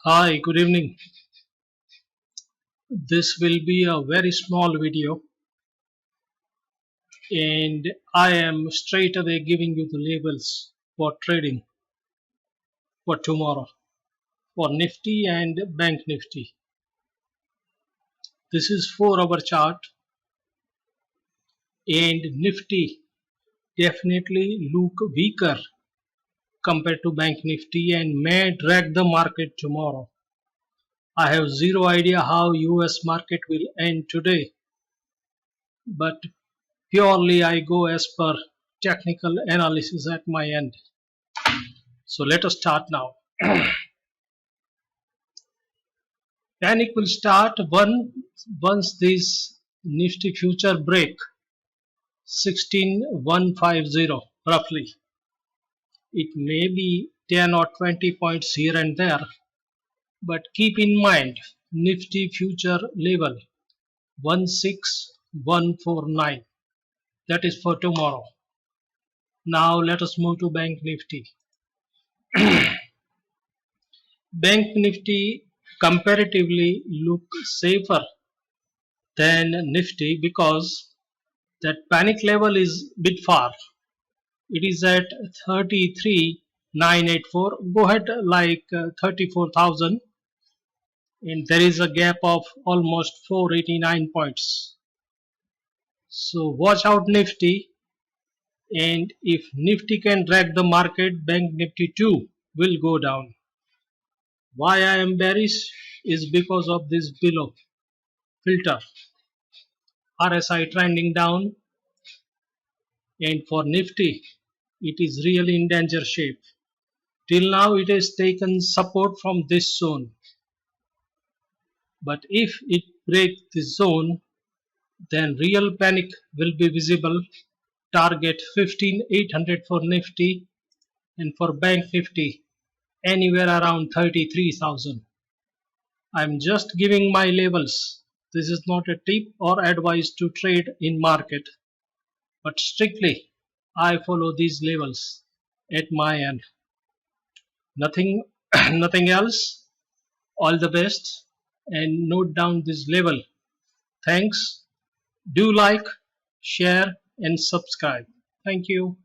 Hi, good evening. This will be a very small video and I am straight away giving you the labels for trading for tomorrow for Nifty and Bank Nifty. This is 4-hour chart and Nifty definitely look weaker compared to Bank Nifty and may drag the market tomorrow. I have zero idea how US market will end today, but purely I go as per technical analysis at my end. So let us start now. Panic will start once this Nifty future break 16150 roughly. It may be 10 or 20 points here and there, but keep in mind Nifty future level 16149. That is for tomorrow. Now let us move to Bank Nifty. Bank Nifty comparatively look safer than Nifty because that panic level is bit far. It is at 33,984. Go ahead like 34,000, and there is a gap of almost 489 points. So watch out Nifty, and if Nifty can drag the market, Bank Nifty too will go down. Why I am bearish is because of this below filter. RSI trending down, and for Nifty it is really in danger shape. Till now it has taken support from this zone, but if it breaks this zone, then real panic will be visible. Target 15,800 for Nifty, and for Bank Nifty anywhere around 33,000. I'm just giving my levels. This is not a tip or advice to trade in market, but strictly I follow these levels at my end. Nothing nothing else. All the best, and note down this level. Thanks. Do like, share and subscribe. Thank you.